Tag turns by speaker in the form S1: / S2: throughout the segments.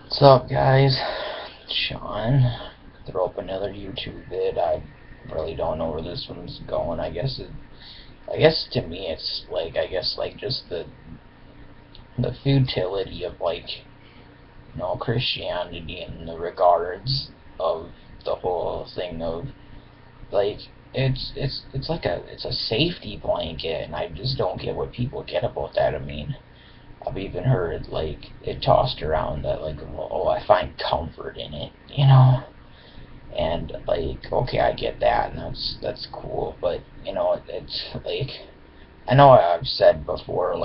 S1: What's up, guys? Sean. Throw up another YouTube vid. I really don't know where this one's going. I guess to me it's like, just the futility of Christianity in the regards of the whole thing of like it's a safety blanket, and I just don't get what people get about that. I mean, I've even heard it tossed around that oh, I find comfort in it. And okay, I get that, and that's cool, but it's I know I've said before,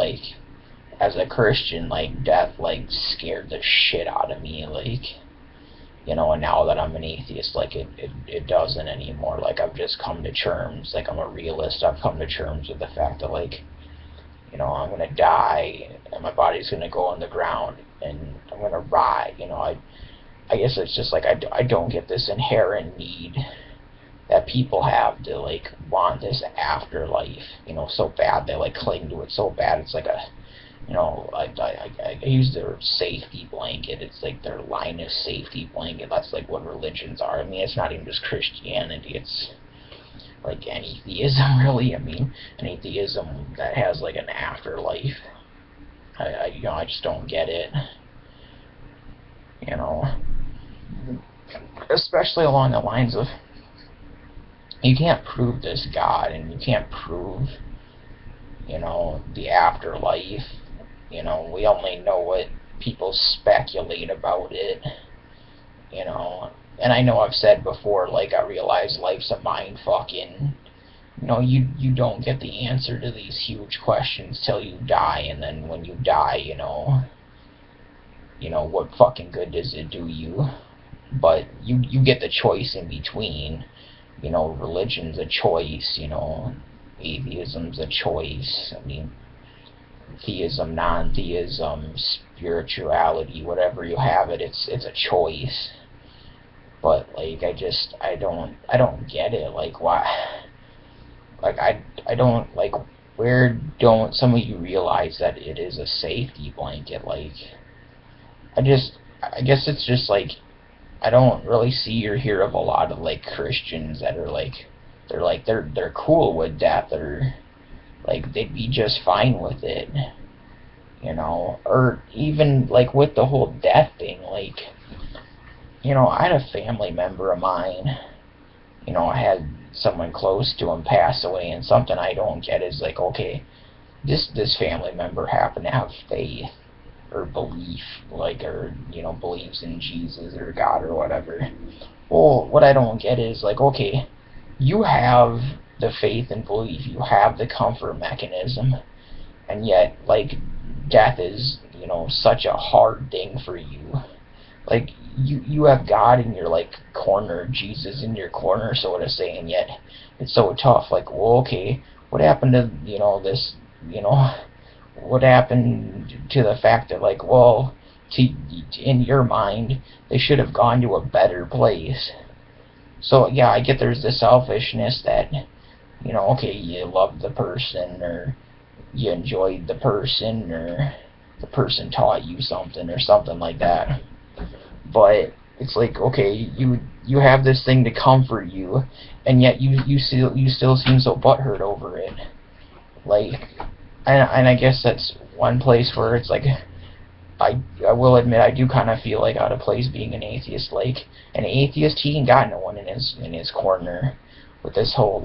S1: as a Christian, death scared the shit out of me, and now that I'm an atheist, it doesn't anymore. I've just come to terms, I'm a realist. I've come to terms with the fact that I'm gonna die, and my body's gonna go on the ground, and I'm gonna ride. I guess it's just I don't get this inherent need that people have to want this afterlife, so bad. They cling to it so bad. It's like a, I use their safety blanket. It's like their Linus safety blanket. That's what religions are. I mean, it's not even just Christianity. It's any theism, really. I mean, any theism that has an afterlife. I just don't get it. You know, especially along the lines of, you can't prove this God, and you can't prove, the afterlife. We only know what people speculate about it. And I know I've said before, I realize life's a mind fucking. You don't get the answer to these huge questions till you die, and then when you die, what fucking good does it do you? But you get the choice in between. Religion's a choice, atheism's a choice. I mean, theism, non-theism, spirituality, whatever you have it's a choice. But I don't get it. Why? I don't where don't some of you realize that it is a safety blanket? I guess it's just I don't really see or hear of a lot of Christians that are they're cool with death, or they'd be just fine with it, or even with the whole death thing. I had a family member of mine, I had someone close to him pass away, and something I don't get is okay, this family member happened to have faith or belief, or believes in Jesus or God or whatever. Well, what I don't get is okay, you have the faith and belief, you have the comfort mechanism, and yet death is such a hard thing for you. You have God in your corner, Jesus in your corner, so to say, and yet it's so tough. Well, okay, what happened to this? What happened to the fact that well, in your mind they should have gone to a better place? So yeah, I get there's the selfishness that okay, you love the person, or you enjoyed the person, or the person taught you something or something like that. But it's okay, you have this thing to comfort you, and yet you still seem so butthurt over it. And I guess that's one place where it's I will admit I do kind of feel out of place being an atheist. An atheist, he ain't got no one in his corner with this whole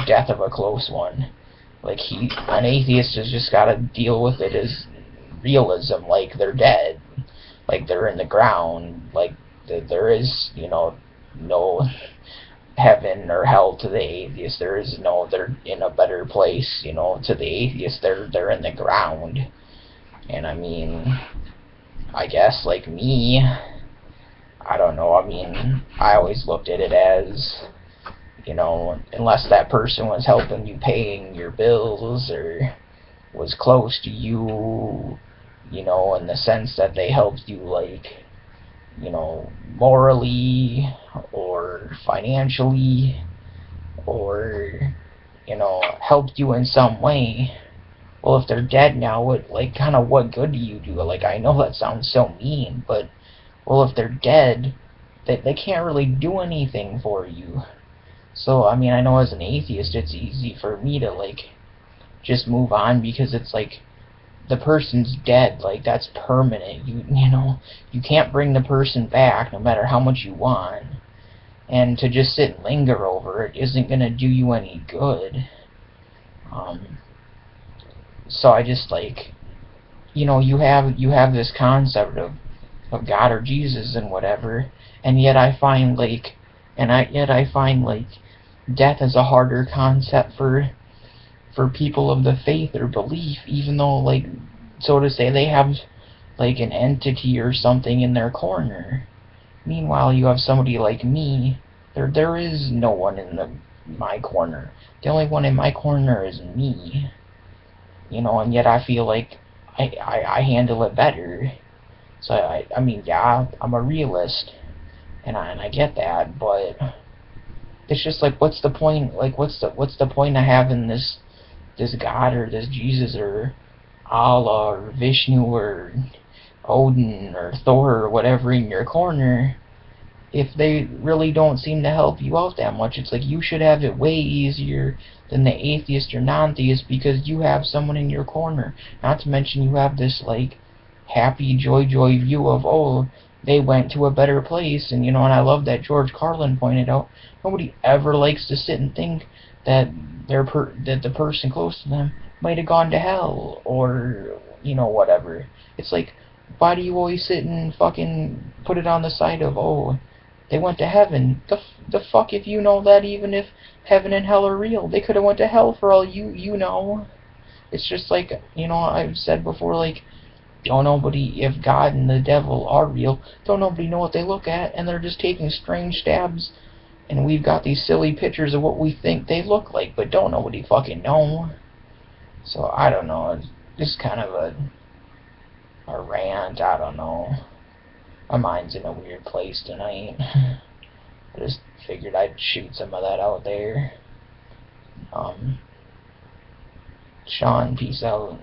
S1: death of a close one. An atheist has just got to deal with it as realism. They're dead, they're in the ground, there is no heaven or hell to the atheist. There is no, they're in a better place, to the atheist. They're in the ground. And I mean, I guess me, I don't know. I mean, I always looked at it as, unless that person was helping you paying your bills, or was close to you, in the sense that they helped you morally or financially, or helped you in some way. Well, if they're dead now, what good do you do? I know that sounds so mean, but Well, if they're dead, they can't really do anything for you. So, I mean, I know as an atheist, it's easy for me to, like, just move on, because it's like, the person's dead, like, that's permanent. You know, you can't bring the person back no matter how much you want. And to just sit and linger over it isn't going to do you any good. So I just, like, you know, you have this concept of God or Jesus and whatever, and yet I find, like, death is a harder concept for people of the faith or belief, even though, like, so to say, they have, like, an entity or something in their corner. Meanwhile, you have somebody like me. There is no one in my corner. The only one in my corner is me. You know, and yet I feel like I handle it better. So I mean, yeah, I'm a realist, and I get that, but it's just like, what's the point? Like, what's the point of having this God or this Jesus or Allah or Vishnu or Odin or Thor or whatever in your corner if they really don't seem to help you out that much? It's like, you should have it way easier than the atheist or non-theist, because you have someone in your corner. Not to mention, you have this, like, happy joy view of, oh, they went to a better place. And, you know, and I love that George Carlin pointed out, nobody ever likes to sit and think that that the person close to them might have gone to hell, or, you know, whatever. It's like, why do you always sit and fucking put it on the side of, oh, they went to heaven? The fuck if you know that, even if heaven and hell are real. They could have went to hell for all you know. It's just like, you know, I've said before, like, don't nobody, if God and the devil are real, don't nobody know what they look at, and they're just taking strange stabs, and we've got these silly pictures of what we think they look like, but don't nobody fucking know. So, I don't know, it's just kind of a rant, I don't know. My mind's in a weird place tonight. I just figured I'd shoot some of that out there. Sean, peace out.